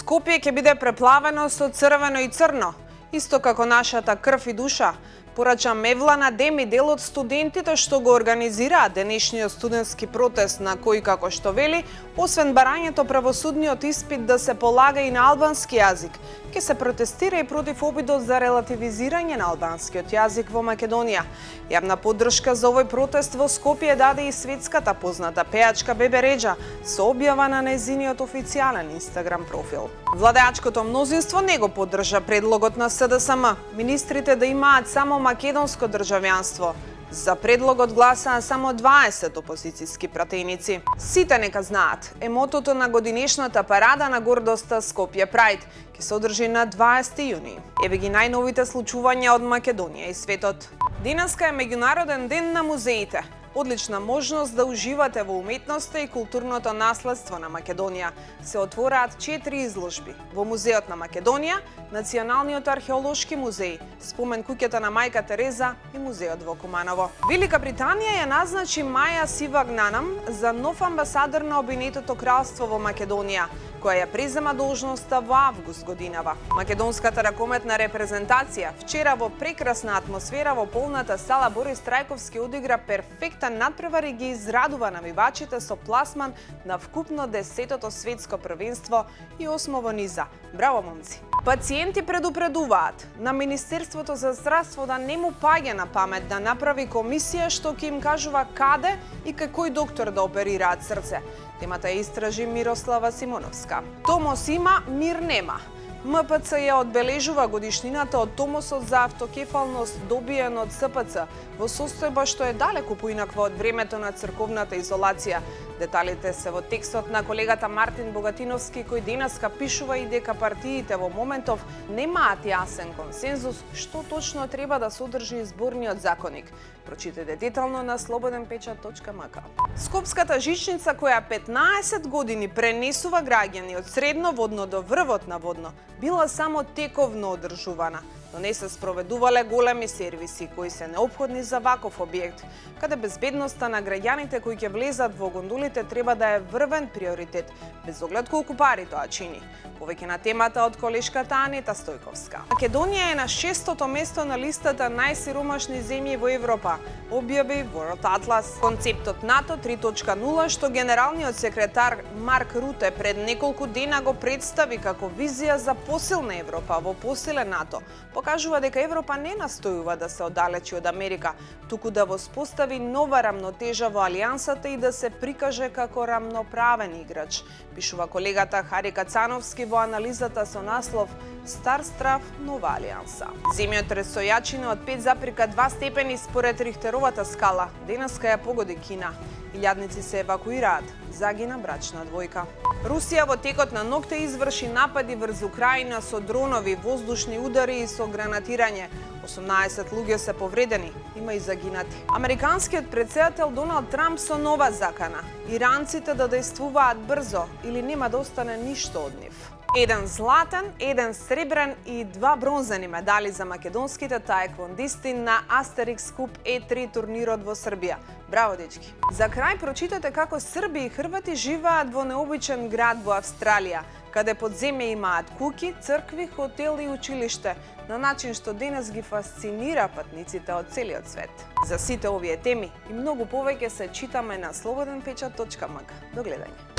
Скопје ќе биде преплавено со црвено и црно, исто како нашата крв и душа, порача Мевлана Деми, дел од студентите што го организираат денешниот студентски протест, на кој, како што вели, освен барањето правосудниот испит да се полага и на албански јазик, ќе се протестира и против обидот за релативизирање на албанскиот јазик во Македонија. Јавна поддршка за овој протест во Скопје даде и светската позната пејачка Бебе Реџа со објава на нејзиниот официјален Инстаграм профил. Владеачкото мнозинство не го поддржа предлогот на СДСМ, министрите да имаат само македонско државјанство. За предлогот гласаа само 20 опозицијски пратеници. Сите нека знаат, емотото на годинешната парада на гордоста Скопје Прајд ќе се одржи на 20 јуни. Еве ги најновите случувања од Македонија и светот. Денеска е меѓународен ден на музеите. Одлична можност да уживате во уметноста и културното наследство на Македонија. Се отвораат 4 изложби во Музеот на Македонија, Националниот археолошки музеј, Спомен куќата на мајка Тереза и Музеот во Куманово. Велика Британија ја назначи Маја Сивагнанам за нов амбасадор на Обединетото кралство во Македонија, која ја презема должноста во август годинава. Македонската ракометна репрезентација вчера во прекрасна атмосфера во полната сала Борис Трајковски одигра перфектен надпревар и ги израдува навивачите со пласман на вкупно 10-тото светско првенство и 8 во низа. Браво, момци! Пациенти предупредуваат на Министерството за здравство да не му паѓа на памет да направи комисија што ќе им кажува каде и кај кој доктор да оперираат срце. Темата ја истражи Мирослава Симоновска. Томос има, мир нема. МПЦ ја одбележува годишнината од томосот за автокефалност добиен од СПЦ во состојба што е далеку поинаква од времето на црковната изолација. Деталите се во текстот на колегата Мартин Богатиновски, кој денеска пишува и дека партиите во моментов немаат јасен консензус што точно треба да содржи изборниот законник. Прочитете детално на slobodnpečat.mk. Скопската жичница, која 15 години пренесува граѓани од средно водно до врвот на водно, била само тековно одржувана, но не се спроведувале големи сервиси кои се неопходни за ваков објект, каде безбедноста на граѓаните кои ќе влезат во гондолите треба да е врвен приоритет, без оглед колку пари тоа чини. Повеќе на темата од колешката Анета Стојковска. Македонија е на 6-тото место на листата најсиромашни земји во Европа, објави World Atlas. Концептот НАТО 3.0, што генералниот секретар Марк Руте пред неколку дена го представи како визија за посилна Европа во посилен НАТО, покажува дека Европа не настојува да се оддалечи од Америка, туку да воспостави нова рамнотежа во алијансата и да се прикаже како рамноправен играч, пишува колегата Хари Кацановски во анализата со наслов Стар страв, нова алијанса. Земјотрес со јачина од 5,2 степени според Рихтеровата скала денеска ја погоди Кина. Илјадници се евакуираат, загина брачна двојка. Русија во текот на ноќта изврши напади врз Украина со дронови, воздушни удари и со гранатирање. 18 луѓе се повредени, има и загинати. Американскиот претседател Доналд Трамп со нова закана. Иранците да дејствуваат брзо или нема да остане ништо од нив. 1 златен, 1 сребрен и 2 бронзени медали за македонските таеквондисти на Астерикс Куп E3 турнирот во Србија. Браво, дечки! За крај прочитате како Срби и Хрвати живеат во необичен град во Австралија, каде под земја имаат куќи, цркви, хотел и училиште, на начин што денес ги фасцинира патниците од целиот свет. За сите овие теми и многу повеќе се читаме на slobodnpečat.mk. До гледање!